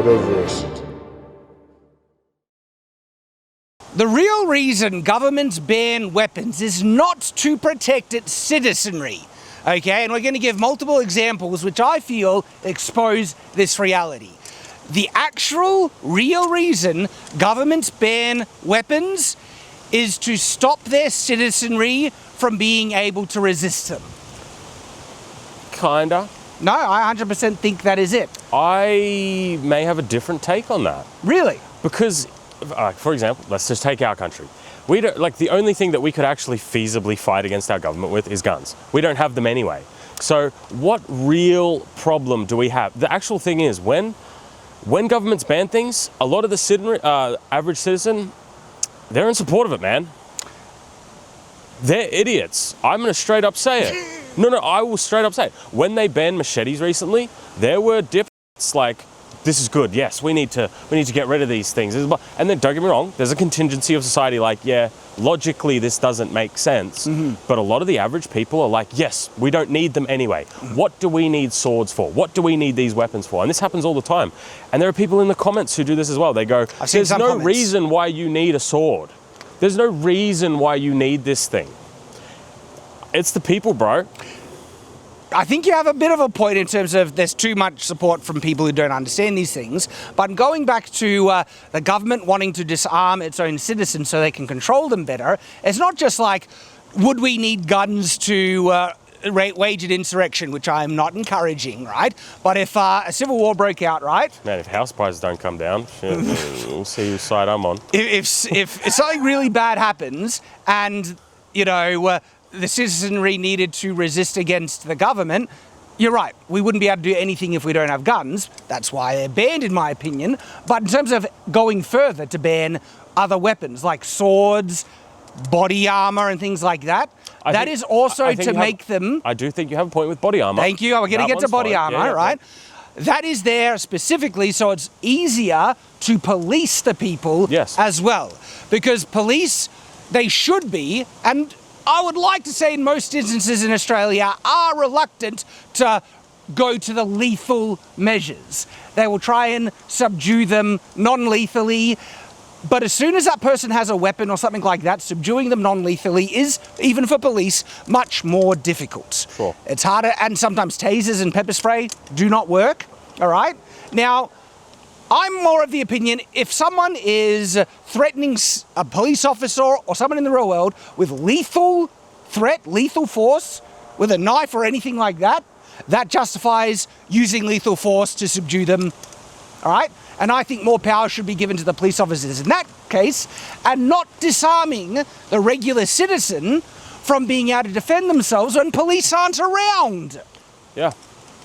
Metaverse. The real reason governments ban weapons is not to protect its citizenry. Okay, and we're going to give multiple examples which I feel expose this reality. The actual real reason governments ban weapons is to stop their citizenry from being able to resist them. Kinda. No, I 100% think that is it. I may have a different take on that. Really? Because, for example, let's just take our country. We don't, like, the only thing that we could actually feasibly fight against our government with is guns. We don't have them anyway. So what real problem do we have? The actual thing is, when governments ban things, a lot of the average citizen, they're in support of it, man. They're idiots. I'm going to straight up say it. No, I will straight up say it. When they banned machetes recently, there were dipshits like, this is good, yes, we need to get rid of these things. And then, don't get me wrong, there's a contingency of society like, yeah, logically this doesn't make sense. Mm-hmm. But a lot of the average people are like, yes, we don't need them anyway. What do we need swords for? What do we need these weapons for? And this happens all the time. And there are people in the comments who do this as well. They go, there's no reason why you need a sword. There's no reason why you need this thing. It's the people, bro. I think you have a bit of a point in terms of there's too much support from people who don't understand these things. But going back to the government wanting to disarm its own citizens so they can control them better, it's not just like, would we need guns to wage an insurrection, which I'm not encouraging, right? But if a civil war broke out, right? Man, if house prices don't come down, we'll see whose side I'm on. If something really bad happens and, you know, the citizenry needed to resist against the government, you're right, we wouldn't be able to do anything if we don't have guns. That's why they're banned, in my opinion. But in terms of going further to ban other weapons like swords, body armor and things like that, that is also to make them... I do think you have a point with body armor. Thank you, we're going to get to body armor, right? That is there specifically so it's easier to police the people as well. Because police, they should be, and I would like to say in most instances in Australia, are reluctant to go to the lethal measures. They will try and subdue them non-lethally, but as soon as that person has a weapon or something like that, subduing them non-lethally is, even for police, much more difficult. Sure. It's harder, and sometimes tasers and pepper spray do not work, all right? Now, I'm more of the opinion, if someone is threatening a police officer or someone in the real world with lethal threat, lethal force, with a knife or anything like that, that justifies using lethal force to subdue them, all right? And I think more power should be given to the police officers in that case, and not disarming the regular citizen from being able to defend themselves when police aren't around. Yeah.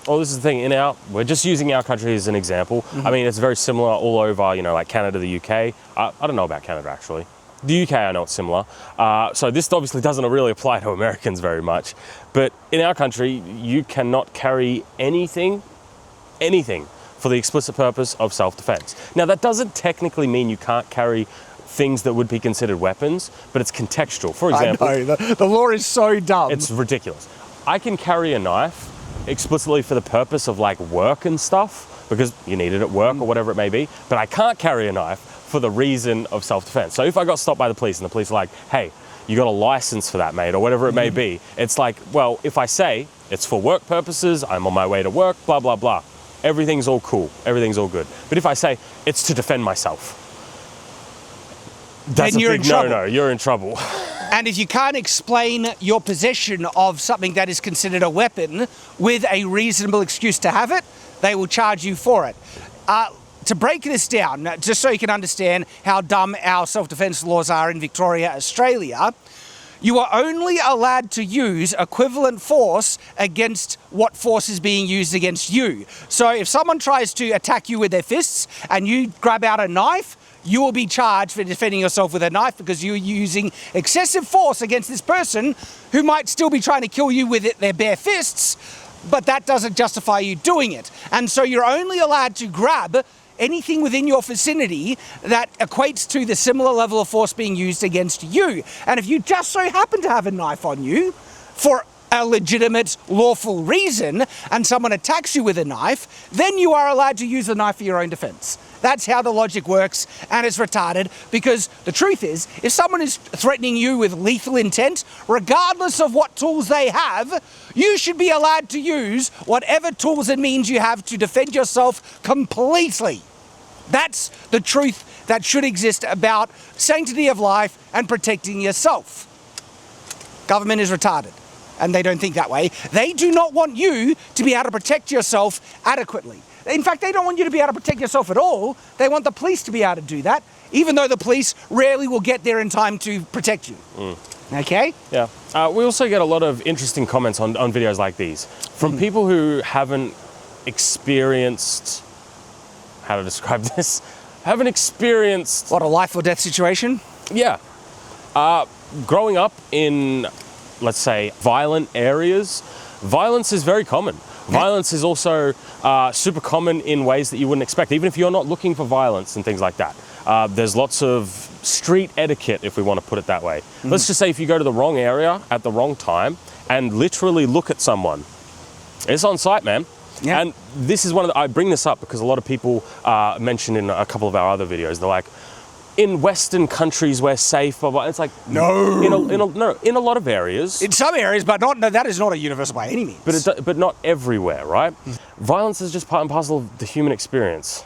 Well, this is the thing, we're just using our country as an example. Mm-hmm. I mean, it's very similar all over, you know, like Canada, the UK. I don't know about Canada, actually. The UK, I know it's similar. So this obviously doesn't really apply to Americans very much. But in our country, you cannot carry anything for the explicit purpose of self-defense. Now, that doesn't technically mean you can't carry things that would be considered weapons, but it's contextual. For example... I know, the law is so dumb. It's ridiculous. I can carry a knife explicitly for the purpose of like work and stuff, because you need it at work or whatever it may be, but I can't carry a knife for the reason of self-defense. So if I got stopped by the police and the police are like, hey, you got a license for that, mate, or whatever it may be, it's like, well, if I say it's for work purposes, I'm on my way to work, blah, blah, blah, everything's all cool, everything's all good. But if I say it's to defend myself, that's a big no-no, you're in trouble. And if you can't explain your possession of something that is considered a weapon with a reasonable excuse to have it, they will charge you for it. To break this down, just so you can understand how dumb our self-defense laws are in Victoria, Australia, you are only allowed to use equivalent force against what force is being used against you. So if someone tries to attack you with their fists and you grab out a knife, you will be charged for defending yourself with a knife because you're using excessive force against this person who might still be trying to kill you with their bare fists, but that doesn't justify you doing it. And so you're only allowed to grab anything within your vicinity that equates to the similar level of force being used against you. And if you just so happen to have a knife on you, for a legitimate, lawful reason and someone attacks you with a knife, then you are allowed to use the knife for your own defense. That's how the logic works, and it's retarded, because the truth is, if someone is threatening you with lethal intent, regardless of what tools they have, you should be allowed to use whatever tools and means you have to defend yourself completely. That's the truth that should exist about sanctity of life and protecting yourself. Government is retarded, and they don't think that way. They do not want you to be able to protect yourself adequately. In fact, they don't want you to be able to protect yourself at all. They want the police to be able to do that, even though the police rarely will get there in time to protect you. Okay? Yeah. We also get a lot of interesting comments on videos like these from people who haven't experienced, how to describe this, haven't experienced... What, a life or death situation? Yeah. Growing up in, let's say, violent areas, violence is very common. Violence is also super common in ways that you wouldn't expect, even if you're not looking for violence and things like that. There's lots of street etiquette, if we want to put it that way. Let's just say if you go to the wrong area at the wrong time and literally look at someone, it's on sight, man. Yeah. And this is one of the, I bring this up because a lot of people mention in a couple of our other videos, they're like, in Western countries we're safe, blah, blah. It's like, no. In a lot of areas. In some areas, but not, no, that is not a universal by any means. But not everywhere, right? Violence is just part and parcel of the human experience.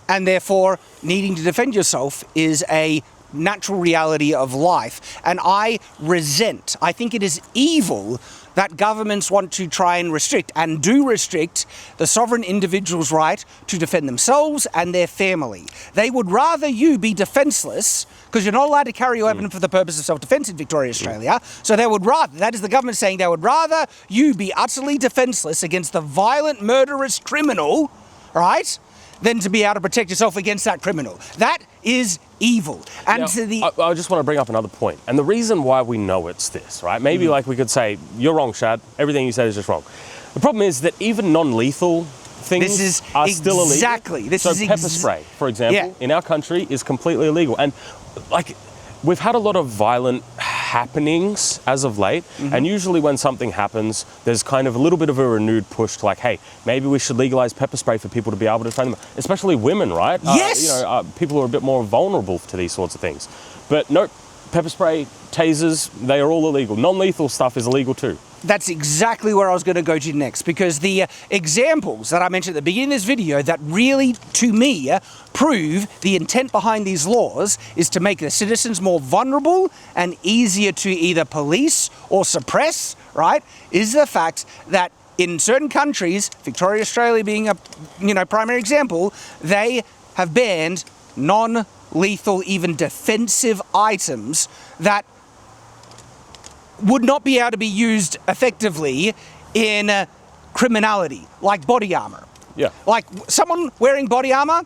And therefore, needing to defend yourself is a natural reality of life. And I think it is evil that governments want to try and restrict, and do restrict, the sovereign individual's right to defend themselves and their family. They would rather you be defenseless, because you're not allowed to carry a weapon for the purpose of self-defense in Victoria, Australia. So they would rather, that is the government saying, they would rather you be utterly defenseless against the violent, murderous criminal, right, than to be able to protect yourself against that criminal. That is evil. And now, I just want to bring up another point. And the reason why we know it's this, right? Maybe like we could say, you're wrong, Shad. Everything you said is just wrong. The problem is that even non-lethal things are still illegal. Exactly. So pepper spray, for example, in our country is completely illegal. And like, we've had a lot of violent happenings as of late, and usually when something happens, there's kind of a little bit of a renewed push to like, hey, maybe we should legalize pepper spray for people to be able to defend them, especially women, right? Yes. People who are a bit more vulnerable to these sorts of things. But nope, pepper spray, tasers, they are all illegal. Non-lethal stuff is illegal too. That's exactly where I was going to go to next, because the examples that I mentioned at the beginning of this video that really, to me, prove the intent behind these laws is to make the citizens more vulnerable and easier to either police or suppress, right, is the fact that in certain countries, Victoria, Australia being a primary example, they have banned non-lethal, even defensive items that would not be able to be used effectively in criminality, like body armor. Yeah. Like someone wearing body armor,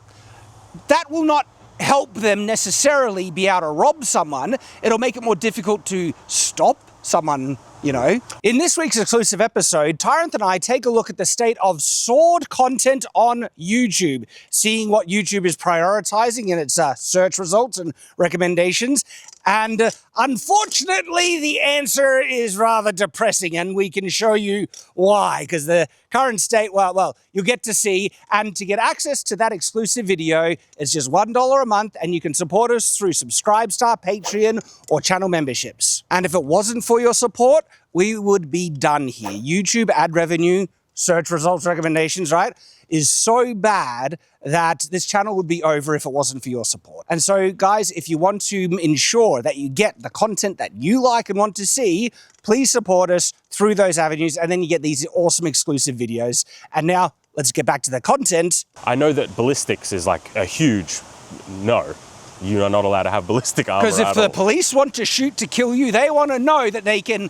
that will not help them necessarily be able to rob someone. It'll make it more difficult to stop someone, you know. In this week's exclusive episode, Tyranth and I take a look at the state of sword content on YouTube, seeing what YouTube is prioritizing in its search results and recommendations. And unfortunately, the answer is rather depressing, and we can show you why, because the current state, well, you'll get to see, and to get access to that exclusive video, it's just $1 a month, and you can support us through Subscribestar, Patreon, or channel memberships. And if it wasn't for your support, we would be done here. YouTube ad revenue, search results recommendations, right, is so bad that this channel would be over if it wasn't for your support. And so, guys, if you want to ensure that you get the content that you like and want to see, please support us through those avenues, and then you get these awesome exclusive videos. And now, let's get back to the content. I know that ballistics is like a huge no. You are not allowed to have ballistic armor. Because if the police want to shoot to kill you, they want to know that they can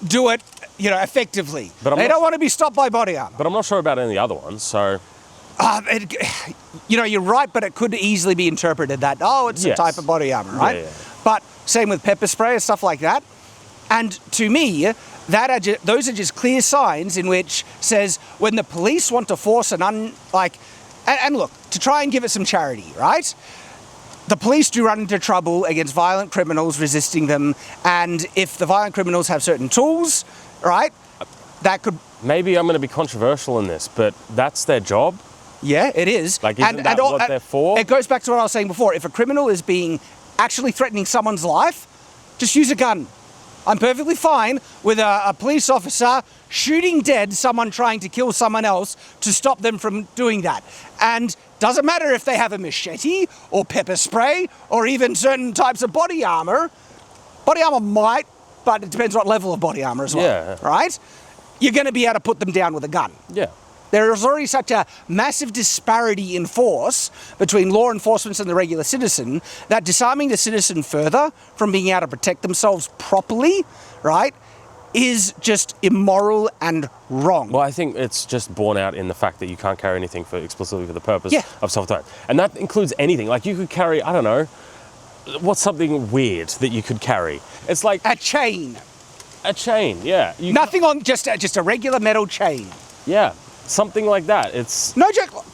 do it, effectively. But they don't want to be stopped by body armor. But I'm not sure about any other ones, so... you're right, but it could easily be interpreted that, it's a type of body armor, right? Yeah. But same with pepper spray and stuff like that. And to me, those are just clear signs in which says when the police want to force and look, to try and give it some charity, right? The police do run into trouble against violent criminals resisting them, and if the violent criminals have certain tools, right? That could... Maybe I'm going to be controversial in this, but that's their job. Yeah, it is. Like, isn't that what they're for? It goes back to what I was saying before. If a criminal is actually threatening someone's life, just use a gun. I'm perfectly fine with a police officer shooting dead someone trying to kill someone else to stop them from doing that. And doesn't matter if they have a machete or pepper spray or even certain types of body armor. Body armor might, but it depends what level of body armor as well. Yeah. Right? You're going to be able to put them down with a gun. Yeah. There is already such a massive disparity in force between law enforcement and the regular citizen that disarming the citizen further from being able to protect themselves properly, right, is just immoral and wrong. Well, I think it's just borne out in the fact that you can't carry anything explicitly for the purpose of self-defense. And that includes anything. Like, you could carry, I don't know, what's something weird that you could carry? It's like... A chain. A chain, yeah. Nothing on, just a regular metal chain. Yeah. Something like that. It's... No joke.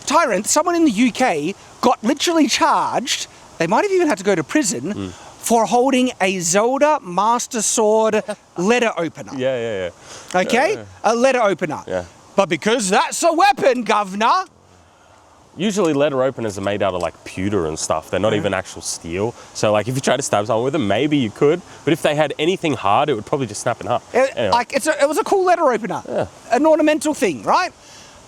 Tyranth, someone in the UK got literally charged, they might have even had to go to prison, for holding a Zelda Master Sword letter opener. Yeah. Okay? A letter opener. Yeah. But because that's a weapon, governor... Usually letter openers are made out of like pewter and stuff. They're not even actual steel. So like if you try to stab someone with them, maybe you could. But if they had anything hard, it would probably just snap in half. Anyway. Like it was a cool letter opener. Yeah. An ornamental thing, right?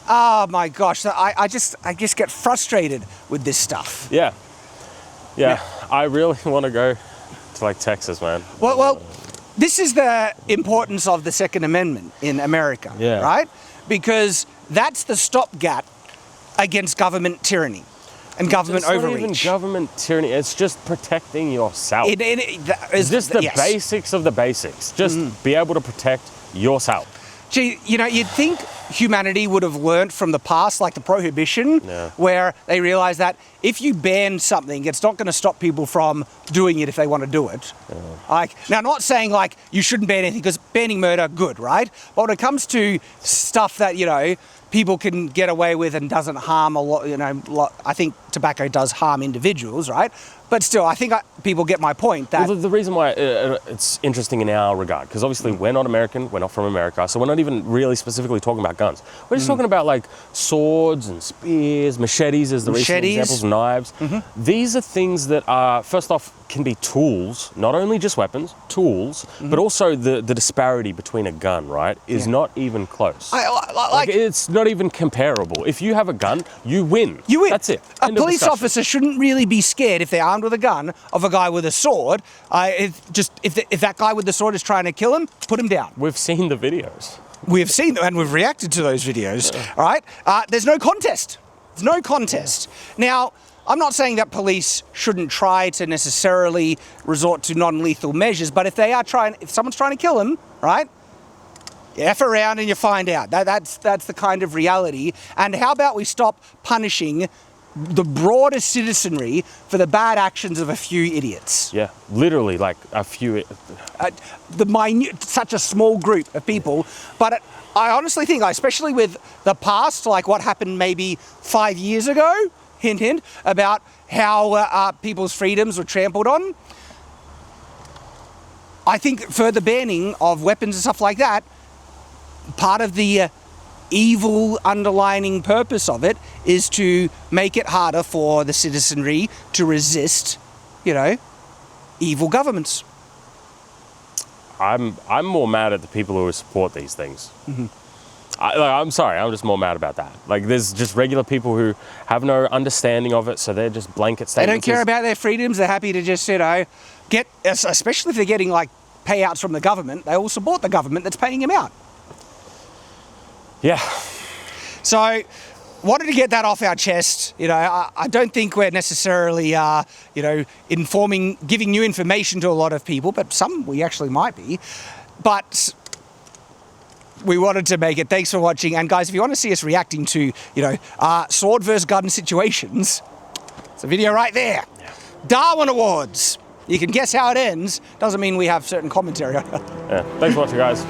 Oh my gosh, I just get frustrated with this stuff. Yeah. I really want to go to like Texas, man. Well, this is the importance of the Second Amendment in America, right? Because that's the stopgap against government tyranny and government overreach. It's not even government tyranny, it's just protecting yourself. It's just the basics of the basics. Just be able to protect yourself. Gee, you know, you'd think humanity would have learnt from the past, like the Prohibition, where they realised that if you ban something, it's not going to stop people from doing it if they want to do it. Like, now, not saying like you shouldn't ban anything, because banning murder, good, right? But when it comes to stuff that, you know, people can get away with and doesn't harm a lot, you know, I think tobacco does harm individuals, right? But still, I think people get my point. That the reason why it's interesting in our regard, because obviously we're not American, we're not from America, so we're not even really specifically talking about guns. We're just talking about like swords and spears, machetes as the recent examples, knives. These are things that are, first off, can be tools, not only just weapons, tools, but also the disparity between a gun, right, is not even close. Like, it's not even comparable. If you have a gun, you win. You win. That's it. A police officer shouldn't really be scared if they're armed with a gun of a guy with a sword. If that guy with the sword is trying to kill him, put him down. We've seen the videos. We've seen them and we've reacted to those videos. All right. There's no contest. There's no contest. Now, I'm not saying that police shouldn't try to necessarily resort to non-lethal measures, but if someone's trying to kill him, right? You F around and you find out. That's the kind of reality. And how about we stop punishing the broader citizenry for the bad actions of a few idiots? Yeah, literally, like a few. Such a small group of people. But I honestly think, especially with the past, like what happened maybe 5 years ago, hint, hint, about how people's freedoms were trampled on. I think further banning of weapons and stuff like that, part of the evil underlining purpose of it is to make it harder for the citizenry to resist, you know, evil governments. I'm more mad at the people who support these things. I'm sorry, I'm just more mad about that. Like, there's just regular people who have no understanding of it, so they're just blanket statements. They don't care about their freedoms. They're happy to just, you know, especially if they're getting like payouts from the government, they will support the government that's paying them out. Yeah. So, wanted to get that off our chest. You know, I don't think we're necessarily, you know, giving new information to a lot of people, but some we actually might be. But we wanted to make it. Thanks for watching. And guys, if you want to see us reacting to, you know, sword versus gun situations, it's a video right there. Yeah. Darwin Awards. You can guess how it ends. Doesn't mean we have certain commentary on it. Yeah. Thanks for watching, guys.